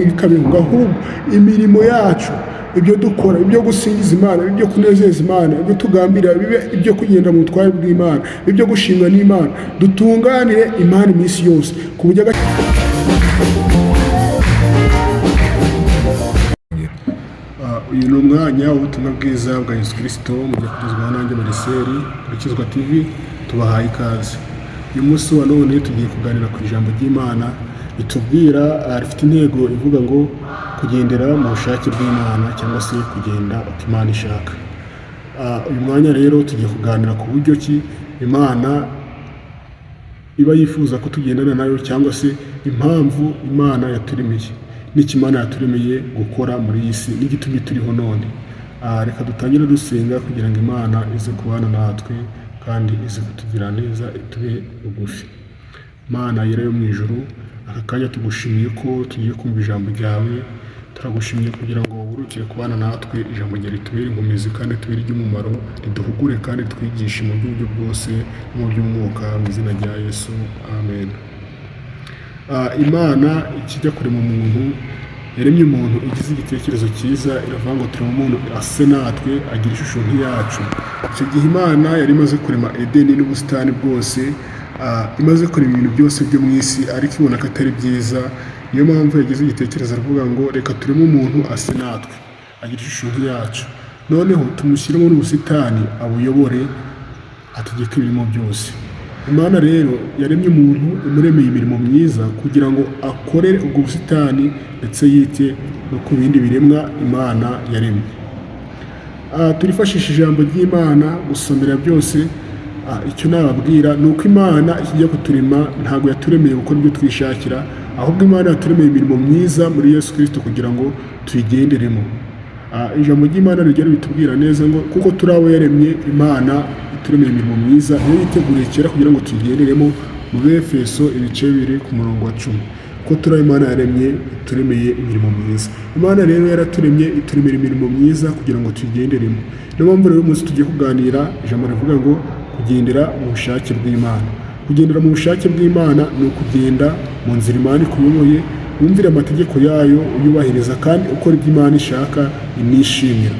ikabivuga, ahubwo imirimo yacu, ibyo dukora, ibyo gusingiza Imana, ibyo kunezeza Imana, ibyo tugambirira bibe ibyo kugenda mu butware bw'Imana, ibyo gushimwa n'Imana, dutunganire Imana iminsi yose ku buryo uyu ni umwanya w'ubutumwa bwiza bwa Yesu Kristo mugiye kugezwaho nanjye Marcel Kurikizwa TV. Tubahaye ikaze. Uyu munsi wa none tugiye kuganira ku ijambo ry'Imana ritubwira, rifite intego ivuga ngo kugendera mu bushake bw'Imana cyangwa se kugenda uko Imana ishaka. Uyu mwanya rero tugiye kuganira ku buryo ki Imana iba yifuza ko tugendana nayo, cyangwa se impamvu Imana yaturemeye n'iki Imana yaturemeye gukora muri iyi si n'igitumye turiho none. Reka dutangire dusenga kugira ngo Imana ize kubana natwe kandi ize kutugira neza, itube bugufi. Mana yera yo mu ijuru, aka kanya tugushimiye ko tugiye kumva ijambo ryawe. Turagushimiye kugira ngo wurukire kubana natwe, ijambo ryawe ritubere inkomezi kandi tubere iry'umumaro, riduhugure kandi twigishe mu buryo bwose no mu by'umwuka, mu izina rya Yesu, amen. Imana ikijya kurema umuntu, yaremye umuntu igize igitekerezo cyiza, iravuga ngo tureme umuntu ase natwe, agira ishusho nk'iyacu. Icyo gihe Imana yari imaze kurema Edeni n'ubusitani bwose, imaze kurema ibintu byose byo mu isi, ariko ibona ko atari byiza. Niyo mpamvu yagize igitekerezo aravuga ngo reka tureme umuntu ase natwe, agira ishusho nk'iyacu, noneho tumushyiremo n'ubusitani abuyobore, ategeke ibirimo byose. Imana rero yaremye umuntu, imuremeye imirimo myiza kugira ngo akorere ubwo busitani ndetse yite no ku bindi biremwa Imana yaremye. Turifashisha ijambo ry'Imana gusomera byose. Icyo nababwira ni uko Imana ikijya kuturema ntabwo yaturemeye gukora ibyo twishakira, ahubwo Imana yaturemeye imirimo myiza muri Yesu Kristo kugira ngo tuyigenderemo. Ijambo ry'Imana rigera bitubwira neza ngo kuko turi abo yaremye, Imana ituremeye imirimo myiza niyo yiteguriye kera kugira ngo tuyigenderemo, mu Befeso ibice 2 ku murongo wa 10. Ko turi Imana yaremye ituremeye imirimo myiza. Imana rero yaraturemye ituremera imirimo myiza kugira ngo tuyigenderemo. Niyo mpamvu rero umunsi tugiye kuganira, ijambo rivuga ngo kugendera mu bushake bw'Imana. Kugendera mu bushake bw'Imana ni ukugenda mu nzira Imana ikuyoboye, wumvira amategeko yayo, uyubahiriza kandi ukora ibyo Imana ishaka inishimira.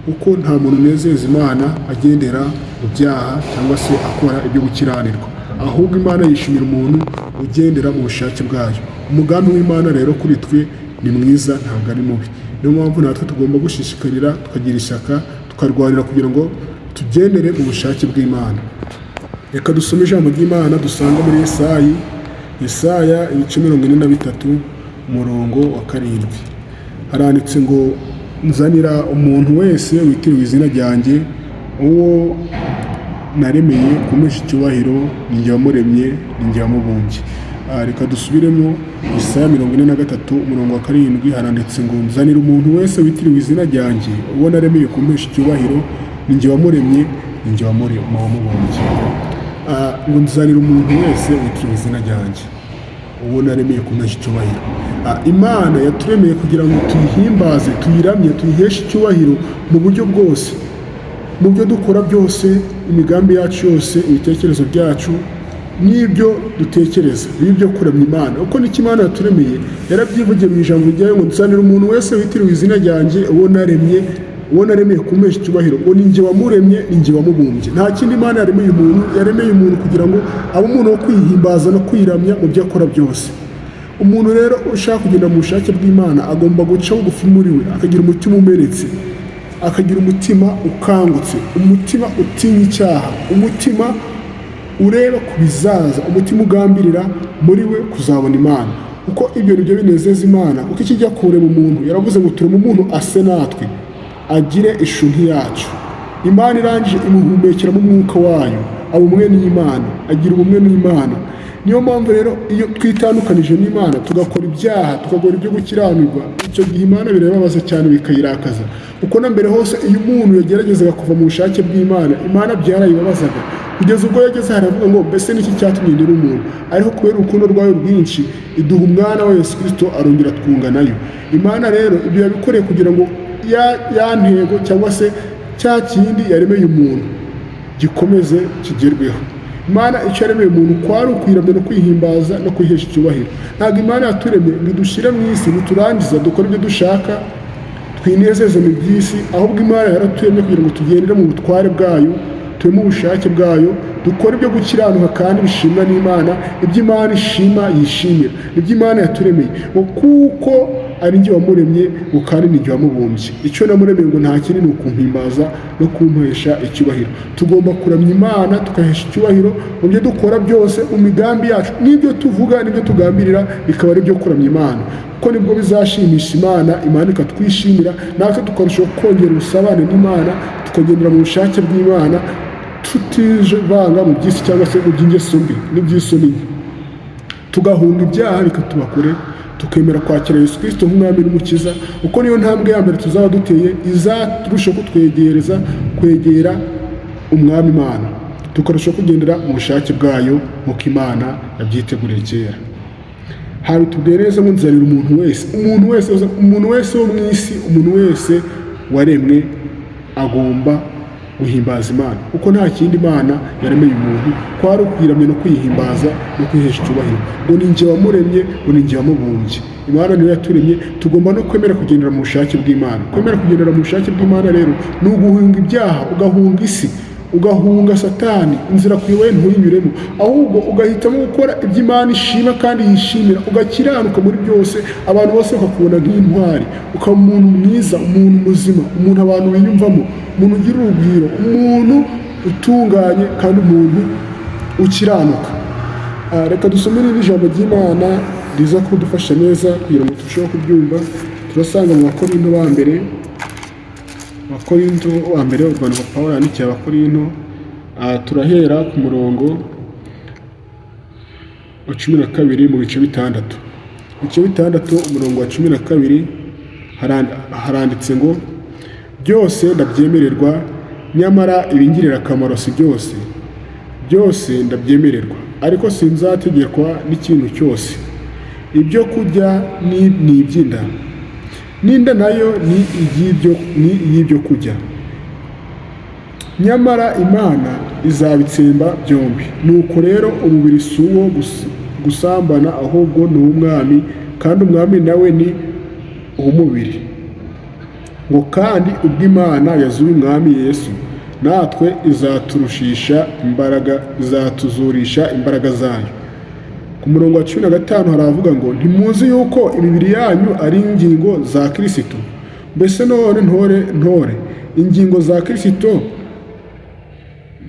Kuko nta muntu unezeza Imana agendera mu byaha cyangwa se akora ibyo gukiranirwa, ahubwo Imana yishimira umuntu ugendera mu bushake bwayo. Umugambi w'Imana rero kuri twe ni mwiza, ntabwo ari mubi. Niyo mpamvu natwe tugomba gushishikarira, tukagira ishyaka, tukarwanira kugira ngo tugendere mu bushake bw'Imana. Reka dusome ijambo ry'Imana dusanga muri Yesaya ibice 43 umurongo wa 7. Haranditse ngo nzanira umuntu wese witiriwe izina ryanjye, uwo naremeye kumuha icyubahiro, ni njye wamuremye, ni njye wamubumbye. Reka dusubiremo Yesaya 43 umurongo wa 7. Haranditse ngo nzanira umuntu wese witiriwe izina ryanjye, uwo naremeye kumuha icyubahiro, ni njye wamuremye, ni njye wamubumbye. Ngo nzanira umuntu wese witiriwe izina ryanjye, uwo naremeye kumuha icyubahiro. Imana yaturemeye kugira ngo tuyihimbaze, tuyiramye, tuyiheshe icyubahiro mu buryo bwose, mu byo dukora byose, imigambi yacu yose, ibitekerezo byacu n'ibyo dutekereza byo kuramya Imana. Uko niki Imana yaturemeye, yarabyivugiye mu ijambo ryayo ngo nzanira umuntu wese witiriwe izina ryanjye, uwo naremeye kumuha icyubahiro, ngo ni njye wamuremye, ni njye wamubumbye. Nta kindi Imana yaremeye umuntu kugira ngo abe umuntu wo kwihimbaza no kwiramya mu byo akora byose. Umuntu rero ushaka kugenda mu bushake bw'Imana agomba guca bugufi muri we, akagira umutima umenetse, akagira umutima ukangutse, umutima utinya icyaha, umutima ureba ku bizaza, umutima ugambirira muri we kuzabona Imana. Kuko ibyo nibyo binezeza Imana. Kuko ikijya kurema umuntu, yaravuze ngo tureme umuntu ase natwe, agire ishusho nk'iyacu. Imana irangije imuhumekeramo umwuka wayo, aba umwe n'Imana, agira ubumwe n'Imana. Niyo mpamvu rero iyo twitandukanije n'Imana tugakora ibyaha, tukagora ibyo gukiranirwa, icyo gihe Imana birababaza cyane, bikayirakaza. Kuko na mbere hose iyo umuntu yageragezaga kuva mu bushake bw'Imana, Imana byarayibabazaga, kugeza ubwo yageze haravuga ngo mbese niki cyatumye ndera umuntu. Ariko kubera urukundo rwayo rwinshi, iduha umwana wa Yesu Kristo, arongera twunga nayo. Imana rero ibyo yabikoreye kugira ngo ya ntego cyangwa se cya kindi yaremeye umuntu gikomeze kigerweho. Imana icyo yaremeye umuntu kwari ukwiramya no kwihimbaza no kwihesha icyubahiro. Ntabwo Imana yaturemye ngo idushyire mu isi niturangiza dukore ibyo dushaka twinezeze mu by'isi, ahubwo Imana yaraturemye kugira ngo tugendere mu butware bwayo, tube mu bushake bwayo, dukore ibyo gukiranuka kandi bishimwa n'Imana, ibyo Imana ishima yishimira, ibyo Imana yaturemeye ngo kuko ari njye wamuremye ngo kandi ni njye wamubumbye. Icyo namuremeye ngo nta kindi ni ukumpimbaza no kumuhesha icyubahiro. Tugomba kuramya Imana tukahesha icyubahiro mu byo dukora byose, mu migambi yacu, n'ibyo tuvuga n'ibyo tugambirira bikaba ari byo kuramya Imana, kuko nibwo bizashimisha Imana, Imana ikatwishimira, natwe tukarushaho kongera ubusabane n'Imana, tukagendera mu bushake bw'Imana, tutivanga mu by'isi cyangwa se mu by'ingeso mbi n'iby'isoni, tugahunga ibyaha bikatuba kure, tukemera kwakira Yesu Kristo nk'umwami n'umukiza, uko niyo ntambwe ya mbere tuzaba duteye izarushaho kutwegereza kwegera umwami Imana, tukarushaho kugendera mu bushake bwayo nk'uko Imana yabyiteguriye kera. Hari tubwereze mu nzarira umuntu wese wo mu isi, umuntu wese waremwe agomba guhimbaza Imana, kuko nta kindi Imana yaremeye umuntu kwari ukwiramya no kwihimbaza no kwihesha icyubahiro, ngo ni njye wamuremye, ngo ni njye wamubumbye. Imana niyo yaturemye, tugomba no kwemera kugendera mu bushake bw'Imana. Kwemera kugendera mu bushake bw'Imana rero ni uguhunga ibyaha, ugahunga isi, ugahunga Satani, inzira kuyoboye ntuyinyuremo, ahubwo ugahitamo gukora ibyo Imana ishima kandi yishimira, ugakiranuka muri byose, abantu bose bakakubona nk'intwari, ukaba umuntu mwiza, umuntu muzima, umuntu abantu biyumvamo, umuntu ugira urugwiro, umuntu utunganye kandi umuntu ukiranuka. Reka dusome n'ijambo ry'Imana riza kudufasha neza kugira ngo turusheho kubyumva. Turasanga mu Bakorinto ba mbere, urwandiko Pawulo yandikiye Abakorinto, turahera ku murongo wa 12 mu bice bitandatu. Umurongo wa 12 haranditse ngo byose ndabyemererwa, nyamara ibingirira akamaro si byose. Byose ndabyemererwa, ariko sinzategekwa n'ikintu cyose. Ibyo kurya ni iby'inda, n'inda nayo ni iy'ibyo kurya. Nyamara Imana izabitsemba byombi. Nuko rero umubiri si uwo gusambana, ahubwo ni uw'Umwami, kandi Umwami nawe ni uw'umubiri. Ngo kandi ubwo Imana yazuye Umwami Yesu, natwe izatuzurisha imbaraga zayo. Ku murongo wa 15 haravuga ngo ntimuzi yuko imibiri yanyu ari ingingo za Kristo? Mbese none ntore ingingo za Kristo?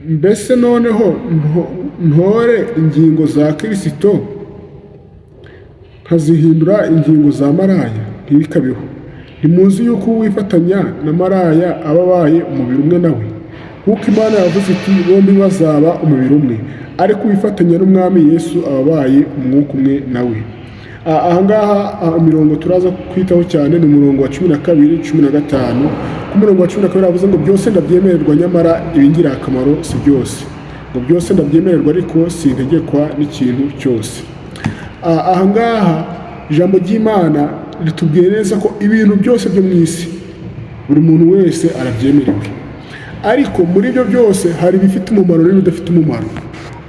Mbese noneho ntore ingingo za Kristo nkazihindura ingingo za maraya? Ntibikabeho. Ntimuzi yuko uwifatanya na maraya aba abaye umubiri umwe nawe? Kuko Imana yavuze iti bombi bazaba umubiri umwe. Ariko uwifatanya n'Umwami Yesu aba abaye umwuka umwe nawe. Ahangaha imirongo turaza kwitaho cyane ni umurongo wa 12, 15. Ku murongo wa 12 havuze ngo byose ndabyemererwa, nyamara ibingira akamaro si byose. Ngo byose ndabyemererwa, ariko sintegekwa n'ikintu cyose. Ahangaha ijambo ry'Imana ritubwiye neza ko ibintu byose byo mu isi buri muntu wese arabyemerewe, ariko muri ibyo byose hari ibifite umumaro n'ibidafite umumaro.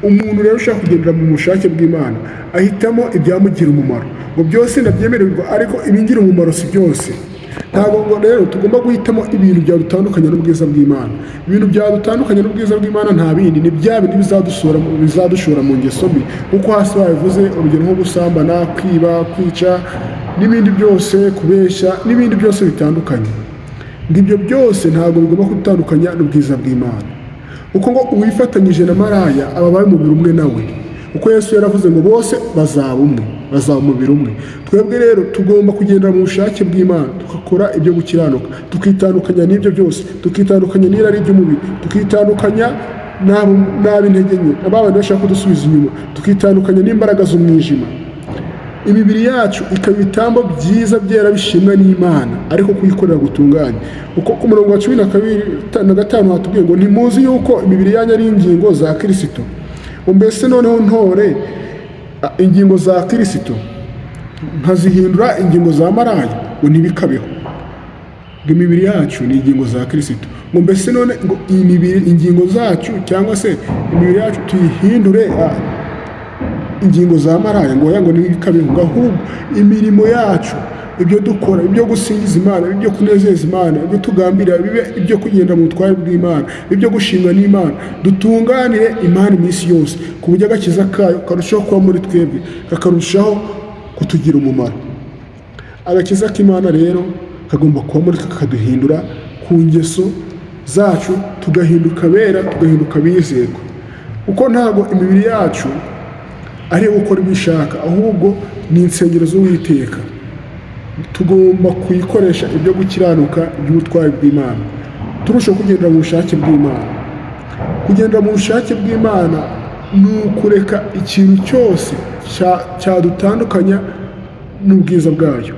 Umuntu rero ushaka kugendera mu bushake bw'Imana ahitamo ibyamugira umumaro. Ngo byose ndabyemererwa, ariko ibingira umumaro si byose. Ntabwo rero tugomba guhitamo ibintu byadutandukanya n'ubwiza bw'Imana. Ibintu byadutandukanya n'ubwiza bw'Imana nta bindi, ni bya bindi bizadushora mu ngeso mbi, kuko hasi babivuze, urugero nko gusambana, kwiba, kwica n'ibindi byose, kubeshya n'ibindi byose bitandukanye. Ngibyo byose ntabwo bigomba kudutandukanya n'ubwiza bw'Imana, kuko ngo uwifatanyije na maraya aba abaye umubiri umwe nawe, kuko Yesu yaravuze ngo bose bazaba umubiri umwe. Twebwe rero tugomba kugendera mu bushake bw'Imana, tugakora ibyo gukiranuka, tukitandukanya n'ibyo byose, tukitandukanya n'irari ry'umubiri, tukitandukanya n'ab'intege nke, n'abandi bashaka kudusubiza inyuma, tukitandukanya n'imbaraga z'umwijima. Imibiri yacu ikaba ibitambo byiza byera bishimwa n'Imana, ariko kuyikorera gutunganye. Uko ku murongo wa 15 hatubwiye ngo ntimuzi yuko imibiri yanyu ari ingingo za Kristo? Mbese noneho ntore ingingo za Kristo nkazihindura ingingo za maraya? Ngo ntibikabeho. ngo imibiri yacu ni ingingo za Kristo. Ngo mbese none ngo iyi mibiri ingingo zacu cyangwa se imibiri yacu tuyihindure ingingo za maraya ngo ntikabeho, ngo ahubwo imirimo yacu, ibyo dukora, ibyo gusingiza Imana, ibyo kunezeza Imana, ibyo tugambirira bibe ibyo kugenda mu butware bw'Imana, ibyo gushimwa n'Imana, dutunganire Imana iminsi yose ku buryo agakiza kayo karushaho kuba muri twebwe, kakarushaho kutugira umumaro. Agakiza k'Imana rero kagomba kuba muri kakaduhindura ku ngeso zacu, tugahinduka bera, tugahinduka bizerwa, kuko ntabwo imibiri yacu ari gukora ibyo ishaka, ahubwo ni insengero z'Uwiteka. Tugomba kuyikoresha ibyo gukiranuka by'ubutware bw'Imana, turushaho kugendera mu bushake bw'Imana. Kugendera mu bushake bw'Imana ni ukureka ikintu cyose cyadutandukanya n'ubwiza bwayo,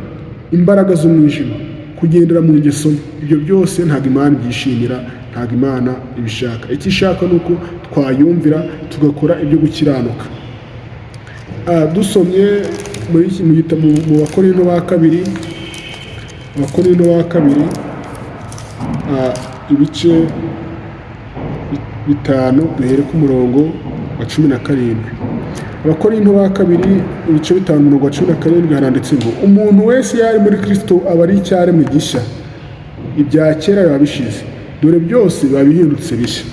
imbaraga z'umwijima, kugendera mu ngeso. Ibyo byose ntabwo Imana ibyishimira, ntabwo Imana ibishaka. Icyo ishaka ni uko twayumvira tugakora ibyo gukiranuka. Dusomye mu gitabo mu Bakorinto ba kabiri, ibice 5 duhere ku murongo wa 17. Abakorinto ba kabiri ibice 5 umurongo wa 17 haranditse ngo umuntu wese yari muri Kristo aba ari icyaremwe gishya, ibya kera biba bishize, dore byose biba bihindutse bishya.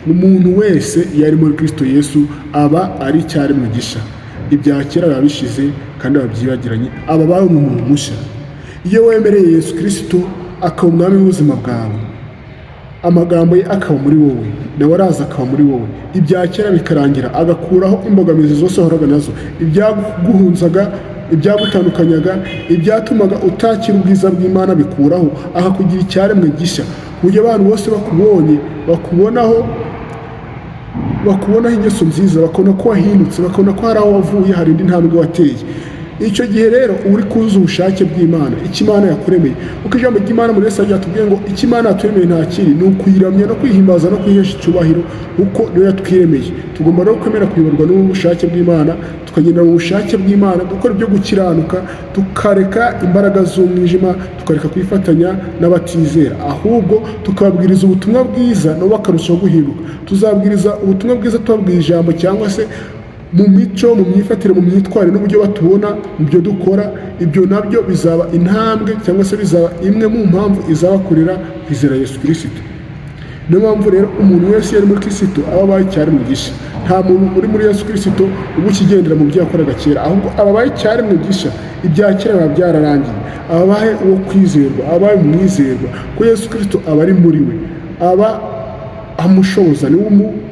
Umuntu wese yari muri Kristo Yesu aba ari icyaremwe gishya, ibya kera biba bishize kandi babyibagiranye, aba bawe mu muntu mushya. Iyo wemereye Yesu Kristo akaba umwami w'ubuzima bwawe, amagambo ye akaba muri wowe, nawe araza akaba muri wowe, ibya kera bikarangira, agakuraho imbogamizi zose wahoraga nazo, ibyaguhunzaga, ibyagutandukanyaga, ibyatumaga utakira ubwiza bw'Imana bikuraho, akakugira icyaremwe gishya, ku buryo abantu bose bakubonye bakubonaho ingeso nziza, bakabona ko wahindutse, bakabona ko hari aho wavuye, hari indi ntambwe wateye. Icyo gihe rero uri kuzuza ubushake bw'Imana, icyo Imana yakuremeye. Uko ijambo ry'Imana muri Yesu ryatubwiye ngo icyo Imana yaturemeye nta kindi ni ukuyiramya no kwihimbaza no kwihesha icyubahiro, kuko niyo yatwiremeye. Tugomba no kwemera kuyoborwa n'ubushake bw'Imana, tukagendera mu bushake bw'Imana, dukora ibyo gukiranuka, tukareka imbaraga z'umwijima, tukareka kwifatanya n'abatizera, ahubwo tukababwiriza ubutumwa bwiza nabo bakarushaho guhinduka. Tuzabwiriza ubutumwa bwiza tubabwira ijambo, cyangwa se mu mico, mu myifatire, mu myitwarire n'uburyo batubona mu byo dukora. Ibyo nabyo bizaba intambwe, cyangwa se bizaba imwe mu mpamvu izabakurira kwizera Yesu Kristo. Niyo mpamvu rero umuntu wese yari muri Kristo aba abaye icyaremwe gishya. Nta muntu uri muri Yesu Kristo uba ukigendera mu byo yakoraga kera, ahubwo aba abaye icyaremwe gishya, ibya kera biba byararangiye, aba abaye uwo kwizerwa, aba abaye umwizerwa, ko Yesu Kristo aba ari muri we, aba amushoboza,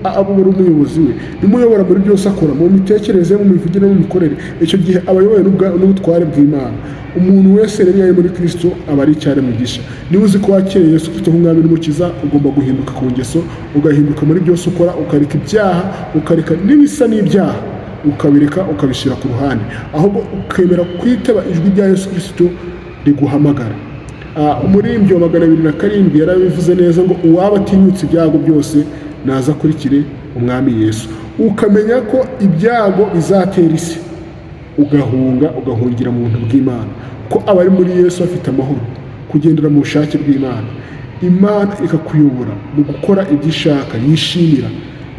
aba ari umuyobozi we, nimuyobora muri byose akora, mu mitekerereze, mu mivugire, mu mikorere. Icyo gihe aba ayobowe n'ubutware bw'Imana. Umuntu wese rero yari muri Kristo aba ari icyaremwe gishya. Niba uzi ko wakiriye Yesu Kristo nk'umwami n'umukiza, ugomba guhinduka ku ngeso, ugahinduka muri byose ukora, ukareka ibyaha, ukareka n'ibisa n'ibyaha, ukabireka, ukabishyira ku ruhande, ahubwo ukemera kwitaba ijwi rya Yesu Kristo riguhamagara. Umuririmbyi wa 207 yarabivuze neza ngo uwaba atinyutse ibyago byose naza akurikire umwami Yesu. Ukamenya ko ibyago bizatera isi, ugahungira mu buntu bw'Imana, ko abari muri Yesu afite amahoro, kugendera mu bushake bw'Imana. Imana ikakuyobora mu gukora ibyo ishaka, yishimira,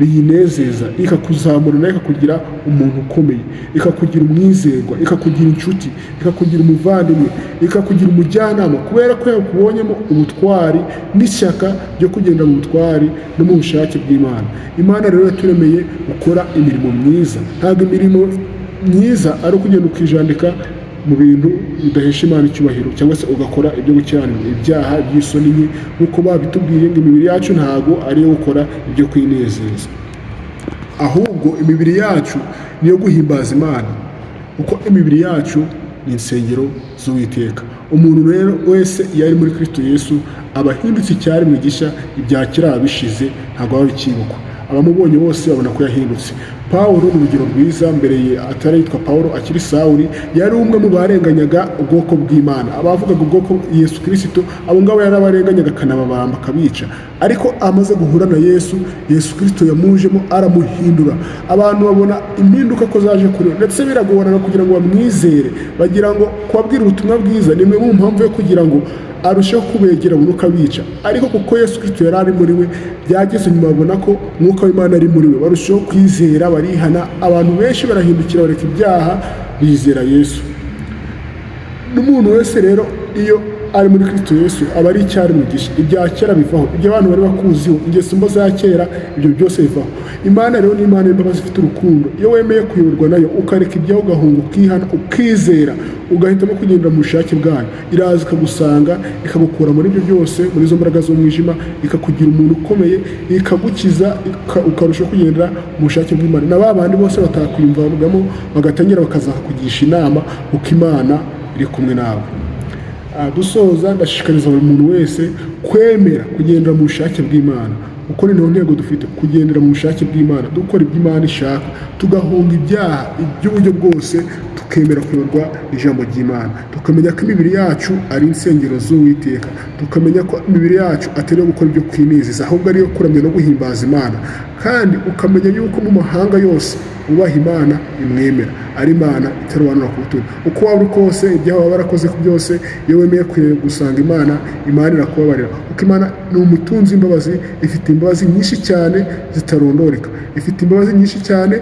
biyinezeza, ikakuzamura nayo ikakugira umuntu ukomeye, ikakugira umwizerwa, ikakugira inshuti, ikakugira umuvandimwe, ikakugira umujyanama, kubera ko yakubonyemo ubutwari n'ishyaka ryo kugenda mu butwari no mu bushake bw'Imana. Imana rero yaturemeye gukora imirimo myiza. Ntabwo imirimo myiza ari ukugenda ukijandika mu bintu bidahesha Imana icyubahiro, cyangwa se ugakora ibyo gukiranira, ibyaha by'isoni nke, nk'uko babitubwiye ngo imibiri yacu ntabwo ari iyo gukora ibyo kwinezeza, ahubwo imibiri yacu niyo guhimbaza Imana, kuko imibiri yacu ni insengero z'Uwiteka. Umuntu rero wese iyo ari muri Kristo Yesu aba ahindutse icyaremwe gishya, ibya kera bishize, ntabwo aba bikibukwa. Abamubonye bose babona ko yahindutse. Pawulo ni urugero rwiza. Mbere ye atari yitwa Pawulo, akiri Sawuli, yari umwe mu barenganyaga ubwoko bw'Imana, abavugaga ubwoko Yesu Kristo. Abo ngabo yari abarenganyaga, akanababamba, akabica. ariko amaze guhura na Yesu Kristo yamujemo aramuhindura. Abantu babona impinduka ko zaje kuri we, ndetse biragorana kugira ngo bamwizere, bagira ngo kubabwira ubutumwa bwiza ni imwe mu mpamvu yo kugira ngo arushaho kubegera umwuka bica. Ariko kuko Yesu Kristo yari ari muri we, byageze nyuma babona ko umwuka w'Imana ari muri we, barushaho kwizera, barihana. Abantu benshi barahindukira bareka ibyaha, bizera Yesu. N'umuntu wese rero iyo ari muri Kristo Yesu aba ari icyaremwe gishya. Ibya kera bivaho, ibyo abantu bari bakuziho, ingeso mbi za kera, ibyo byose bivaho. Imana rero ni Imana y'imbabazi ifite urukundo. Iyo wemeye kuyoborwa nayo, ukareka ibyaho, ugahunga, ukihana, ukizera, ugahitamo kugendera mu bushake bwayo, iraza ikagusanga, ikagukura muri ibyo byose, muri izo mbaraga z'umwijima, ikakugira umuntu ukomeye, ikagukiza, ukarushaho kugendera mu bushake bw'Imana. Na ba bandi bose batakwiyumvagamo bagatangira bakazakugisha inama, uko Imana iri kumwe nawe. Dusoza, ndashishikariza buri muntu wese kwemera kugendera mu bushake bw'Imana, kuko ni ntego dufite, kugendera mu bushake bw'Imana, dukora ibyo Imana ishaka, tugahunga ibyaha iby'uburyo bwose, tukemera kuyoborwa ijambo ry'Imana, tukamenya ko imibiri yacu ari insengero z'Uwiteka, tukamenya ko imibiri yacu atari iyo gukora ibyo kwinezeza, ahubwo ari iyo kuramya no guhimbaza Imana, kandi ukamenya yuko mu mahanga yose ubaha Imana imwemera, ari Imana itarobanura ku butoni. Uko waba uri kose, ibyaha waba warakoze byose, iyo wemeye gusanga Imana, Imana irakubabarira, kuko Imana ni umutunzi w'imbabazi, ifite imbabazi nyinshi cyane zitarondoreka, ifite imbabazi nyinshi cyane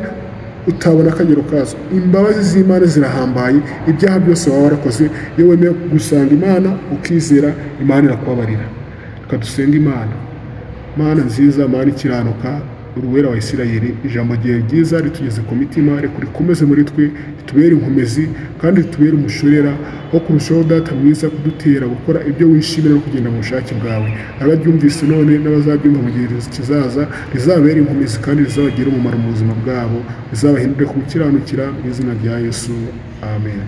utabona akagero kazo. Imbabazi z'Imana zirahambaye, ibyaha byose waba warakoze, iyo wemeye gusanga Imana ukizera, Imana irakubabarira. Reka dusenge Imana. Mana nziza, Mana ikiranuka, uruwera wa Isirayeli, ijambo ryawe ryiza ritugeze ku mitima, reka rikomeze muri twe, ritubere inkomezi kandi ritubere umushorera wo kurushaho Data mwiza kudutera gukora ibyo wishimira no kugenda mu bushake bwawe. Abaryumvise none n'abazabyumva mu gihe kizaza, rizabere inkomezi kandi rizabagire umumaro mu buzima bwabo, rizabahindure ku gukiranukira, mu izina rya Yesu, amen.